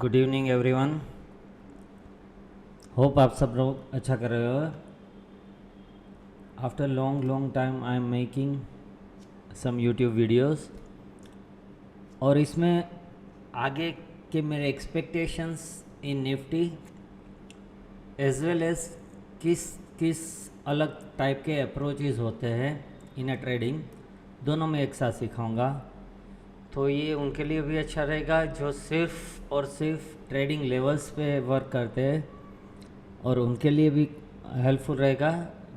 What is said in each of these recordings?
Good evening everyone. Hope आप सब लोग अच्छा कर रहे हो। After long time I am making some YouTube videos और इसमें आगे के मेरे expectations in Nifty as well as किस किस अलग टाइप के अप्रोचेस होते हैं इन अ ट्रेडिंग, दोनों में एक साथ सिखाऊंगा। तो ये उनके लिए भी अच्छा रहेगा जो सिर्फ और सिर्फ ट्रेडिंग लेवल्स पे वर्क करते हैं, और उनके लिए भी हेल्पफुल रहेगा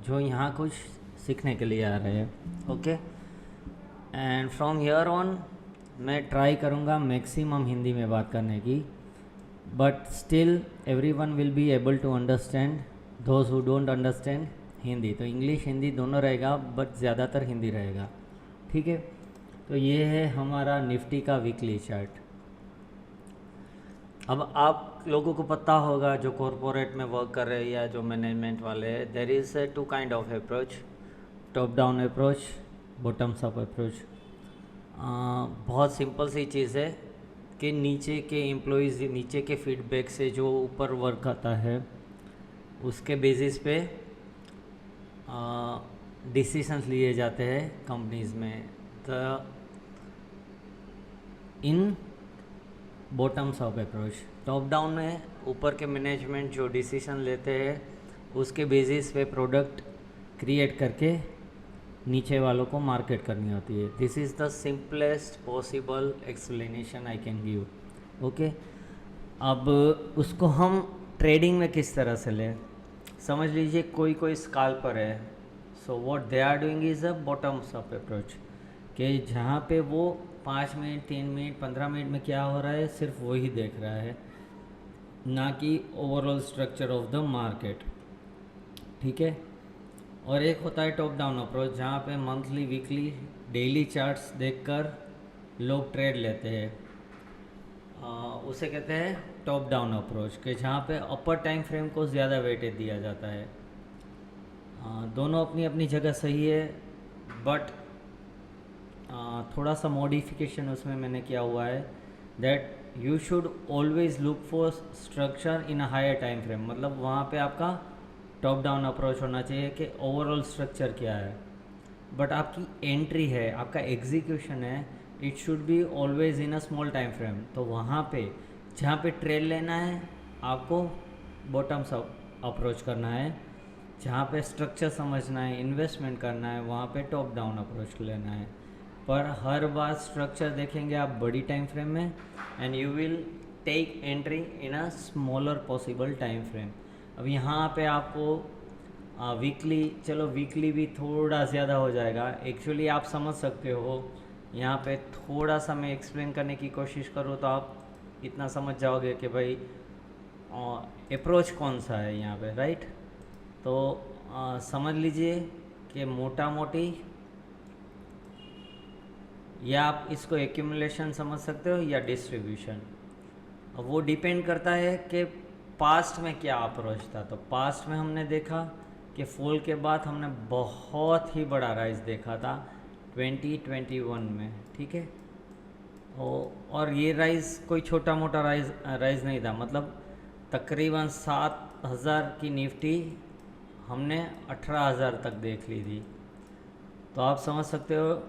जो यहाँ कुछ सीखने के लिए आ रहे हैं। Okay, and from here on मैं ट्राई करूँगा मैक्सिमम हिंदी में बात करने की, but still everyone will be able to understand those who don't understand Hindi. तो इंग्लिश हिंदी दोनों रहेगा, बट ज़्यादातर हिंदी रहेगा। ठीक है, तो ये है हमारा निफ्टी का वीकली चार्ट। अब आप लोगों को पता होगा जो कॉरपोरेट में वर्क कर रहे हैं या जो मैनेजमेंट वाले हैं, there is a two kind of approach, top down approach, bottoms up approach. बहुत सिंपल सी चीज़ है कि नीचे के एम्प्लॉयज़, नीचे के फीडबैक से जो ऊपर वर्क आता है उसके बेसिस पे डिसीजंस लिए जाते हैं कंपनीज़ में। तो इन bottoms up approach, top down में ऊपर के मैनेजमेंट जो डिसीजन लेते हैं उसके बेसिस पे प्रोडक्ट क्रिएट करके नीचे वालों को मार्केट करनी होती है। This is the simplest possible explanation I can give. Okay, अब उसको हम ट्रेडिंग में किस तरह से लें, समझ लीजिए कोई स्काल्पर है, so what they are doing is a bottoms up approach, कि जहाँ पे वो 5 मिनट 3 मिनट 15 मिनट में क्या हो रहा है सिर्फ वही देख रहा है, ना कि overall structure of the market. ठीक है, और एक होता है टॉप डाउन अप्रोच, जहाँ पे मंथली वीकली डेली चार्ट्स देखकर लोग ट्रेड लेते हैं। उसे कहते हैं टॉप डाउन अप्रोच, कि जहाँ पे अपर टाइम फ्रेम को ज़्यादा वेटेज दिया जाता है। दोनों अपनी अपनी जगह सही है, बट थोड़ा सा मॉडिफिकेशन उसमें मैंने किया हुआ है, that you should always look for structure in a higher time frame. मतलब वहाँ पे आपका टॉप डाउन अप्रोच होना चाहिए कि ओवरऑल स्ट्रक्चर क्या है, बट आपकी एंट्री है, आपका एग्जीक्यूशन है, it should be always in a small time frame. तो वहाँ पे जहाँ पे ट्रेड लेना है आपको बॉटम्स अप्रोच करना है, जहाँ पे स्ट्रक्चर समझना है, इन्वेस्टमेंट करना है, वहाँ पे टॉप डाउन अप्रोच लेना है। पर हर बार स्ट्रक्चर देखेंगे आप बड़ी टाइम फ्रेम में, and you will take entry in a smaller possible time frame. अब यहाँ पे आपको वीकली, चलो वीकली भी थोड़ा ज़्यादा हो जाएगा, एक्चुअली आप समझ सकते हो। यहाँ पे थोड़ा सा मैं एक्सप्लेन करने की कोशिश करूँ तो आप इतना समझ जाओगे कि भाई अप्रोच कौन सा है यहाँ पे, राइट। तो समझ लीजिए कि मोटा मोटी, या आप इसको एक्यूमुलेशन समझ सकते हो या डिस्ट्रीब्यूशन। अब वो डिपेंड करता है कि पास्ट में क्या अप्रोच था। तो पास्ट में हमने देखा कि फॉल के बाद हमने बहुत ही बड़ा राइज देखा था 2021 में। ठीक है, और ये राइज कोई छोटा मोटा राइज नहीं था, मतलब तकरीबन 7,000 की निफ्टी हमने 18,000 तक देख ली थी। तो आप समझ सकते हो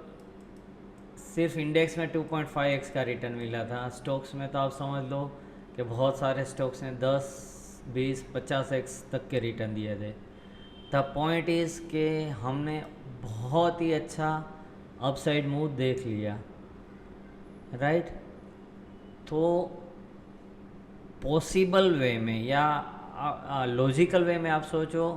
सिर्फ इंडेक्स में 2.5x का रिटर्न मिला था। स्टॉक्स में तो आप समझ लो कि बहुत सारे स्टॉक्स ने 10, 20, 50x तक के रिटर्न दिए थे। द पॉइंट इज़ कि हमने बहुत ही अच्छा अपसाइड मूव देख लिया, राइट। तो पॉसिबल वे में या लॉजिकल वे में आप सोचो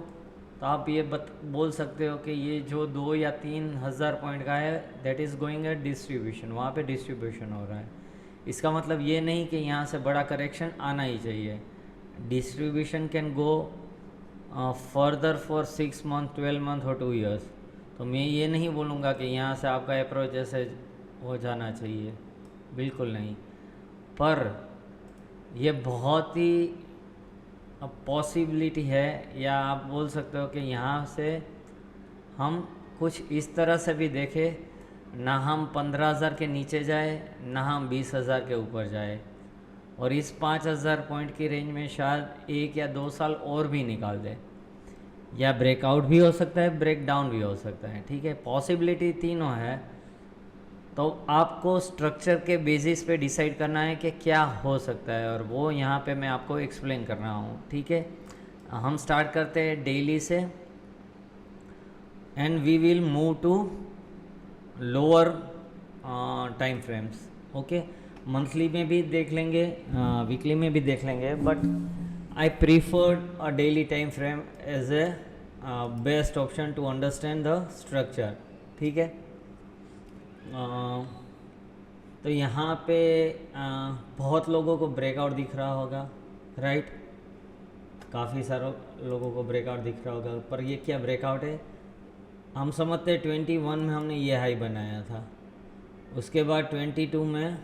तो आप ये बोल सकते हो कि ये जो 2 या 3 हज़ार पॉइंट का है, that is going A distribution, वहाँ पे डिस्ट्रीब्यूशन हो रहा है। इसका मतलब ये नहीं कि यहाँ से बड़ा करेक्शन आना ही चाहिए। Distribution can go further for 6 month, 12 month और 2 ईयर्स। तो मैं ये नहीं बोलूँगा कि यहाँ से आपका अप्रोच ऐसे हो जाना चाहिए, बिल्कुल नहीं। पर यह बहुत ही पॉसिबिलिटी है, या आप बोल सकते हो कि यहाँ से हम कुछ इस तरह से भी देखें, ना हम 15,000 के नीचे जाए, ना हम 20,000 के ऊपर जाए। और इस 5000 पॉइंट की रेंज में शायद 1 या 2 साल और भी निकाल दे, या ब्रेकआउट भी हो सकता है, ब्रेक डाउन भी हो सकता है, ठीक है, पॉसिबिलिटी तीनों है। तो आपको स्ट्रक्चर के बेसिस पे डिसाइड करना है कि क्या हो सकता है, और वो यहाँ पे मैं आपको एक्सप्लेन कर रहा हूँ, ठीक है। हम स्टार्ट करते हैं डेली से, and we will move to lower time frames, okay. Monthly में भी देख लेंगे, वीकली में भी देख लेंगे, but I preferred a daily time frame as a best option to understand the structure, ठीक है। तो यहाँ पे बहुत लोगों को ब्रेकआउट दिख रहा होगा, राइट, काफ़ी सारे लोगों को ब्रेकआउट दिख रहा होगा, पर ये क्या ब्रेकआउट है, हम समझते हैं 21 में हमने ये हाई बनाया था, उसके बाद 22 में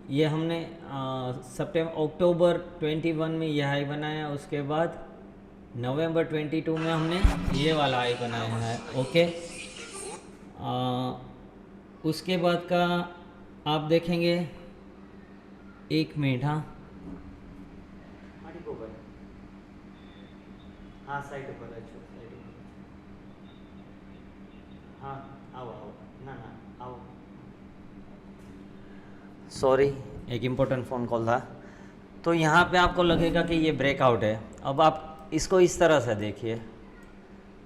ये हमने अक्टूबर 21 में ये हाई बनाया, उसके बाद नवंबर 22 में हमने ये वाला हाई बनाया है, ओके। उसके बाद का आप देखेंगे, 1 मिनट, हाँ साइड पर है, हाँ आओ आओ, ना आओ, सॉरी एक इम्पोर्टेंट फ़ोन कॉल था। तो यहाँ पे आपको लगेगा कि ये ब्रेकआउट है। अब आप इसको इस तरह से देखिए,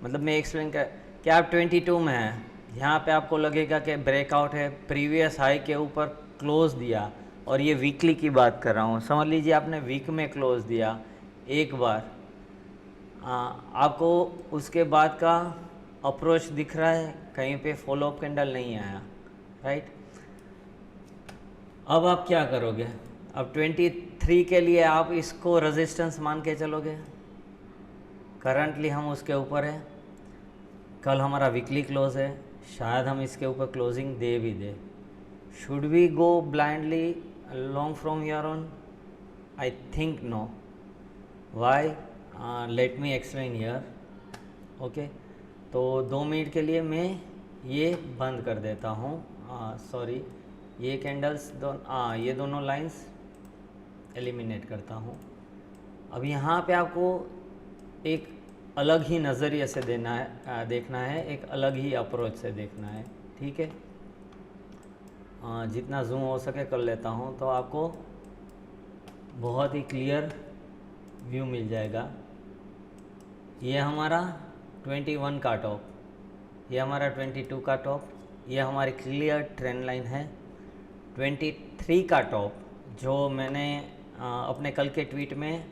मतलब मैं एक्सप्लेन कर कि आप 22 में हैं, यहाँ पे आपको लगेगा कि ब्रेकआउट है, प्रीवियस हाई के ऊपर क्लोज दिया, और ये वीकली की बात कर रहा हूँ, समझ लीजिए आपने वीक में क्लोज दिया एक बार, आपको उसके बाद का अप्रोच दिख रहा है, कहीं पे फॉलो अप कैंडल नहीं आया, राइट। अब आप क्या करोगे, अब 23 के लिए आप इसको रेजिस्टेंस मान के चलोगे, करंटली हम उसके ऊपर है, कल हमारा वीकली क्लोज है, शायद हम इसके ऊपर क्लोजिंग दे भी दे। Should we go blindly long from here on? I think no. Why? Let me explain here, okay. तो 2 मिनट के लिए मैं ये बंद कर देता हूँ, सॉरी, ये कैंडल्स ये दोनों लाइंस एलिमिनेट करता हूँ। अब यहाँ पे आपको एक अलग ही नज़रिए से देखना है, एक अलग ही अप्रोच से देखना है, ठीक है। जितना जूम हो सके कर लेता हूँ, तो आपको बहुत ही क्लियर व्यू मिल जाएगा। ये हमारा 21 का टॉप, ये हमारा 22 का टॉप, ये हमारी क्लियर ट्रेंड लाइन है। 23 का टॉप जो मैंने अपने कल के ट्वीट में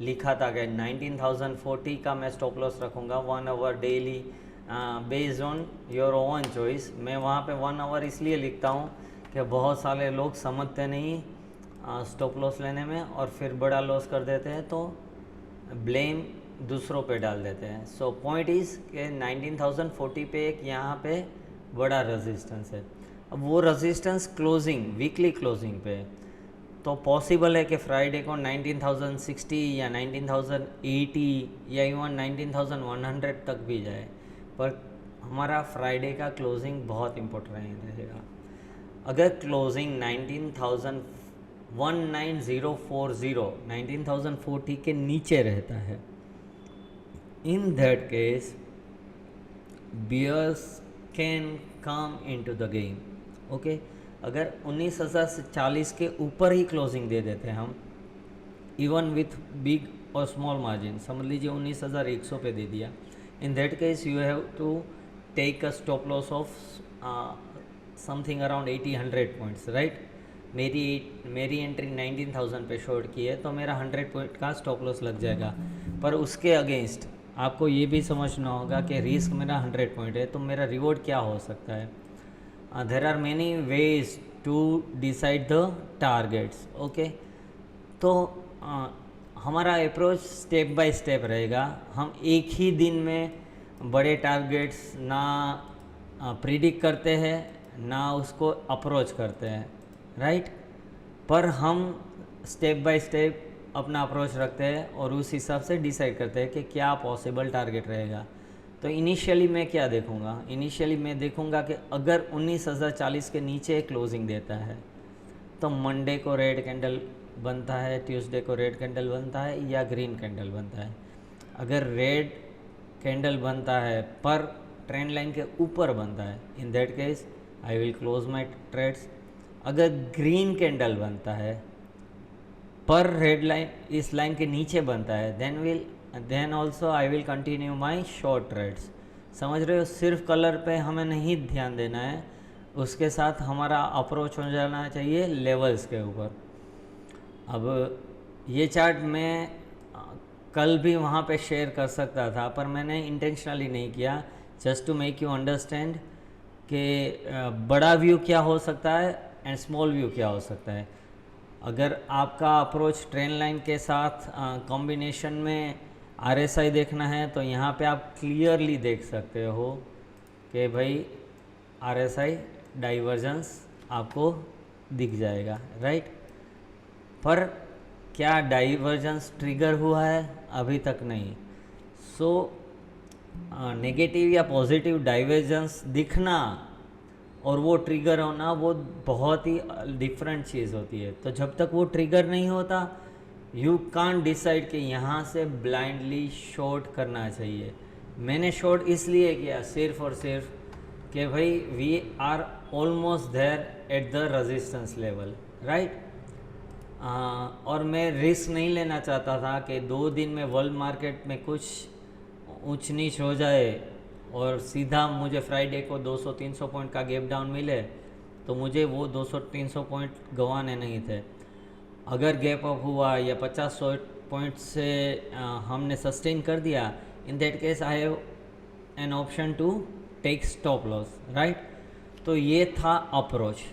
लिखा था कि 19,040 का मैं स्टॉप लॉस रखूँगा 1 hour daily based on your own choice. मैं वहाँ पे 1 आवर इसलिए लिखता हूँ कि बहुत सारे लोग समझते नहीं स्टॉप लॉस लेने में, और फिर बड़ा लॉस कर देते हैं, तो ब्लेम दूसरों पे डाल देते हैं। सो पॉइंट इज़ कि 19,040 पे एक यहाँ पे बड़ा रेजिस्टेंस है। अब वो रेजिस्टेंस क्लोजिंग, वीकली क्लोजिंग पे, तो पॉसिबल है कि फ्राइडे को 19,060 या 19,080 या इवन 19,100 तक भी जाए, पर हमारा फ्राइडे का क्लोजिंग बहुत इम्पोर्टेंट रहेगा। अगर क्लोजिंग 19,040 के नीचे रहता है, in that case bears can come into the game, okay. अगर 19,040 के ऊपर ही क्लोजिंग दे देते हैं हम, इवन विथ बिग और स्मॉल मार्जिन, समझ लीजिए 19,100 पे दे दिया, in that case you have to take a stop loss of something around 80-100 points, right. मेरी एंट्री 19,000 पे शॉर्ट की है, तो मेरा 100 पॉइंट का स्टॉप लॉस लग जाएगा। पर उसके अगेंस्ट आपको ये भी समझना होगा कि रिस्क मेरा 100 पॉइंट है, तो मेरा रिवॉर्ड क्या हो सकता है। There are many ways to decide the targets, okay. तो हमारा अप्रोच स्टेप बाय स्टेप रहेगा। हम एक ही दिन में बड़े टारगेट्स ना प्रिडिक्ट करते हैं, ना उसको अप्रोच करते हैं, राइट। पर हम स्टेप बाय स्टेप अपना अप्रोच रखते हैं और उस हिसाब से डिसाइड करते हैं कि क्या पॉसिबल टारगेट रहेगा। तो इनिशियली मैं क्या देखूंगा, इनिशियली मैं देखूंगा कि अगर 19,040 के नीचे क्लोजिंग देता है तो मंडे को रेड कैंडल बनता है, ट्यूसडे को रेड कैंडल बनता है या ग्रीन कैंडल बनता है। अगर रेड कैंडल बनता है पर ट्रेंड लाइन के ऊपर बनता है, in that case I will close my trades. अगर ग्रीन कैंडल बनता है पर रेड लाइन इस लाइन के नीचे बनता है, then also I will continue my short trades. समझ रहे हो, सिर्फ कलर पे हमें नहीं ध्यान देना है, उसके साथ हमारा अप्रोच हो जाना चाहिए लेवल्स के ऊपर। अब ये चार्ट मैं कल भी वहाँ पे शेयर कर सकता था, पर मैंने इंटेंशनली नहीं किया, just to make you understand कि बड़ा व्यू क्या हो सकता है एंड स्मॉल व्यू क्या हो सकता है। अगर आपका अप्रोच ट्रेंड लाइन के साथ कॉम्बिनेशन में RSI देखना है तो यहाँ पे आप क्लियरली देख सकते हो कि भाई RSI डाइवर्जेंस आपको दिख जाएगा, राइट। पर क्या डाइवर्जेंस ट्रिगर हुआ है? अभी तक नहीं। सो नेगेटिव या पॉजिटिव डाइवर्जेंस दिखना और वो ट्रिगर होना वो बहुत ही डिफरेंट चीज़ होती है। तो जब तक वो ट्रिगर नहीं होता यू कांट डिसाइड कि यहाँ से ब्लाइंडली शॉर्ट करना चाहिए। मैंने शॉर्ट इसलिए किया सिर्फ और सिर्फ कि भाई we are almost there at the resistance level, right. और मैं रिस्क नहीं लेना चाहता था कि 2 दिन में वर्ल्ड मार्केट में कुछ ऊंच नीच हो जाए और सीधा मुझे फ्राइडे को 200-300 पॉइंट का गैप डाउन मिले, तो मुझे वो 200-300 पॉइंट गंवाने नहीं थे। अगर गैप अप हुआ या 50-100 पॉइंट से हमने सस्टेन कर दिया, in that case I have an option to take stop loss, right. तो ये था approach.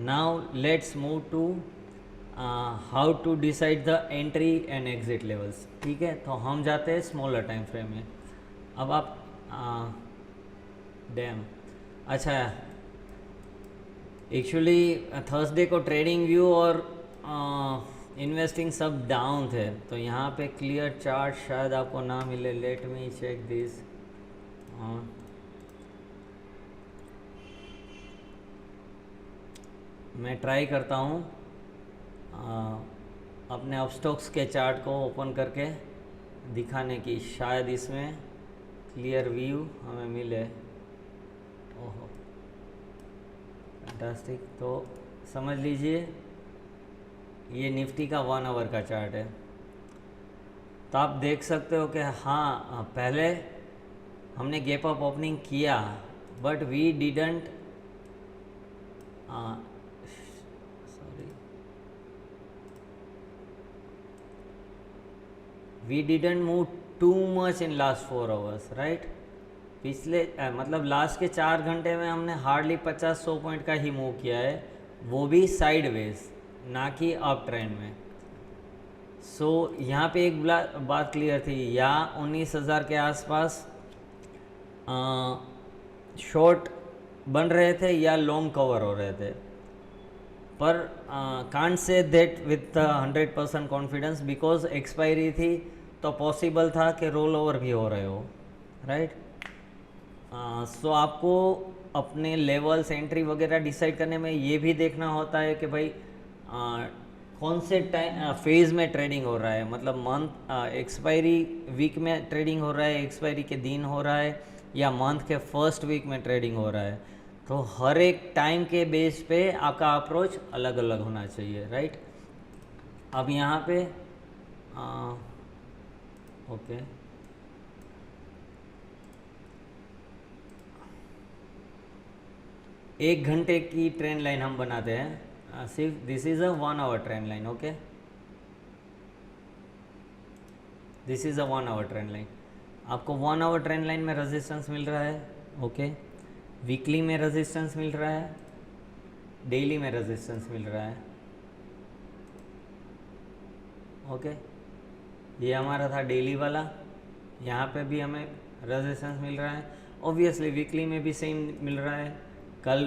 Now let's move to how to decide the entry and exit levels. ठीक है, तो हम जाते हैं स्मॉलर टाइम फ्रेम में। अब आप अच्छा, एक्चुअली थर्सडे को ट्रेडिंग व्यू और इन्वेस्टिंग सब डाउन थे, तो यहाँ पे क्लियर चार्ट शायद आपको ना मिले। Let me check this. मैं ट्राई करता हूँ अपने अपस्टॉक्स के चार्ट को ओपन करके दिखाने की, शायद इसमें क्लियर व्यू हमें मिले। ओहो फैंटास्टिक। तो समझ लीजिए ये निफ्टी का 1 आवर का चार्ट है। तो आप देख सकते हो कि हाँ, पहले हमने गैप अप ओपनिंग किया but we didn't we didn't move too much in last 4 hours, right. पिछले मतलब लास्ट के 4 घंटे में हमने हार्डली 50-100 पॉइंट का ही मूव किया है, वो भी साइडवेज, ना कि अप ट्रेंड में। सो यहाँ पे एक बात क्लियर थी, या 19,000 के आसपास शॉर्ट बन रहे थे या लॉन्ग कवर हो रहे थे, पर can't say that with 100% confidence, because expiry थी तो पॉसिबल था कि रोल ओवर भी हो रहे हो, राइट। सो आपको अपने लेवल्स एंट्री वगैरह डिसाइड करने में ये भी देखना होता है कि भाई कौन से टाइम फेज़ में ट्रेडिंग हो रहा है, मतलब मंथ एक्सपायरी वीक में ट्रेडिंग हो रहा है, एक्सपायरी के दिन हो रहा है, या मंथ के फर्स्ट वीक में ट्रेडिंग हो रहा है। तो हर एक टाइम के बेस पे आपका अप्रोच अलग अलग होना चाहिए, राइट। अब यहाँ पे ओके, एक घंटे की ट्रेंड लाइन हम बनाते हैं सिर्फ। This is a 1 hour trend line, okay. This is a 1 hour trend line. आपको 1 आवर ट्रेंड लाइन में रेजिस्टेंस मिल रहा है, ओके। वीकली में रेजिस्टेंस मिल रहा है, डेली में रेजिस्टेंस मिल रहा है, ओके। ये हमारा था डेली वाला, यहाँ पे भी हमें रेजिस्टेंस मिल रहा है। ऑब्वियसली वीकली में भी सेम मिल रहा है, कल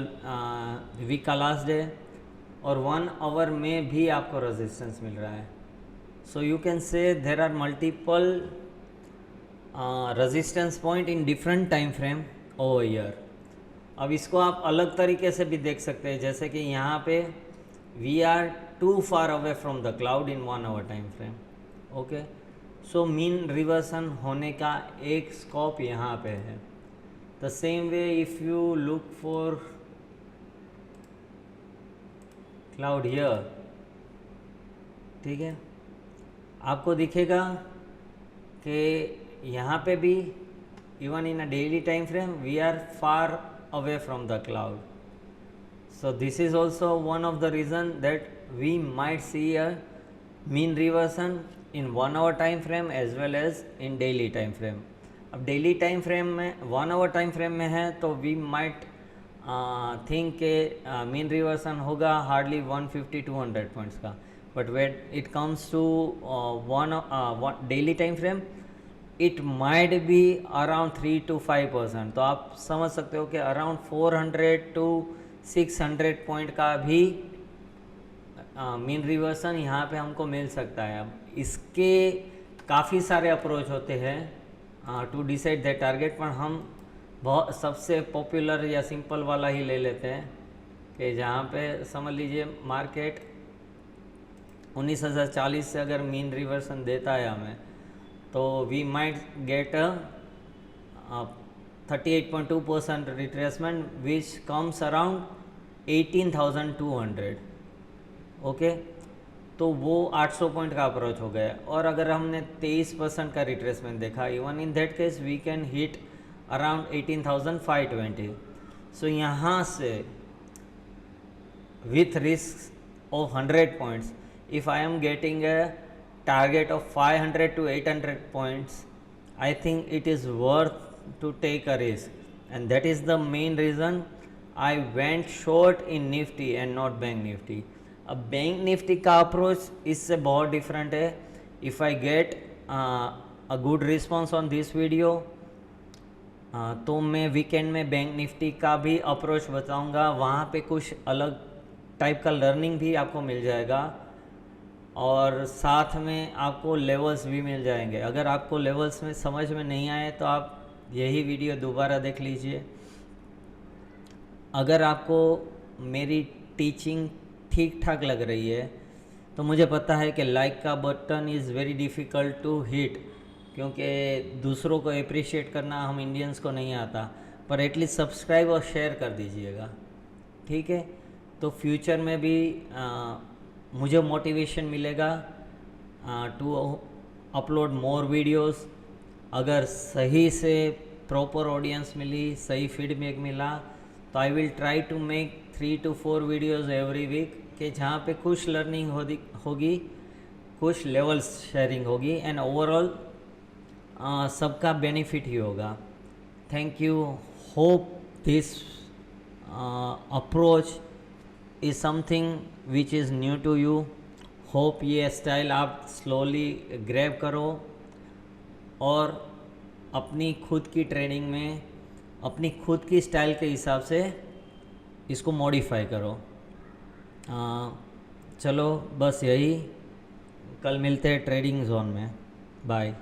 वीक का लास्ट डे, और 1 आवर में भी आपको रेजिस्टेंस मिल रहा है। सो you can say there are multiple resistance point in different time frame over year. अब इसको आप अलग तरीके से भी देख सकते हैं, जैसे कि यहाँ पे we are too far away from the cloud in 1 hour time frame. Okay, so mean reversion होने का एक स्कोप यहाँ पे है. The same way if you look for cloud here, ठीक है, आपको दिखेगा कि यहाँ पे भी even in a daily time frame we are far away from the cloud. So this is also one of the reason that we might see a mean reversion in 1 hour time frame as well as in daily time frame. अब daily time frame में 1 hour time frame में है तो we might think के mean reversion होगा hardly 150-200 points का, but when it comes to one daily time frame it might be around 3 to 5%. तो आप समझ सकते हो कि अराउंड 400 to 600 पॉइंट का भी मीन रिवर्सन यहाँ पे हमको मिल सकता है. अब इसके काफ़ी सारे अप्रोच होते हैं टू डिसाइड द टारगेट, पर हम बहुत सबसे पॉपुलर या सिंपल वाला ही ले लेते हैं कि जहाँ पे समझ लीजिए मार्केट 19,040 से अगर मीन रिवर्सन देता है हमें, तो we might get 38.2% retracement which comes around 18,200. Okay, तो वो 800 पॉइंट का अप्रोच हो गया. और अगर हमने 23% का रिट्रेसमेंट देखा, even in that case we can hit around 18,520. So यहाँ से with risk of 100 points, if I am getting a target of 500 to 800 points, I think it is worth to take a risk, and that is the main reason I went short in Nifty and not Bank Nifty. अब bank Nifty का approach इससे बहुत different है. If I get a good response on this video तो मैं weekend में bank Nifty का भी अप्रोच बताऊंगा. वहाँ पे कुछ अलग टाइप का लर्निंग भी आपको मिल जाएगा और साथ में आपको लेवल्स भी मिल जाएंगे. अगर आपको लेवल्स में समझ में नहीं आए तो आप यही वीडियो दोबारा देख लीजिए. अगर आपको मेरी टीचिंग ठीक ठाक लग रही है तो मुझे पता है कि लाइक का button is very difficult to hit, क्योंकि दूसरों को अप्रिशिएट करना हम इंडियंस को नहीं आता, पर एटलीस्ट सब्सक्राइब और शेयर कर दीजिएगा, ठीक है. तो फ्यूचर में भी मुझे मोटिवेशन मिलेगा टू अपलोड मोर वीडियोस. अगर सही से प्रॉपर ऑडियंस मिली, सही फीडबैक मिला, तो I will try to make 3 to 4 videos every week कि जहाँ पे कुछ लर्निंग होगी, कुछ लेवल्स शेयरिंग होगी, एंड ओवरऑल सबका बेनिफिट ही होगा. Thank you. Hope this approach is something which is new to you. Hope ये स्टाइल आप स्लोली ग्रैब करो और अपनी खुद की ट्रेनिंग में अपनी खुद की स्टाइल के हिसाब से इसको मॉडिफाई करो. चलो बस यही, कल मिलते हैं ट्रेडिंग जोन में. बाय.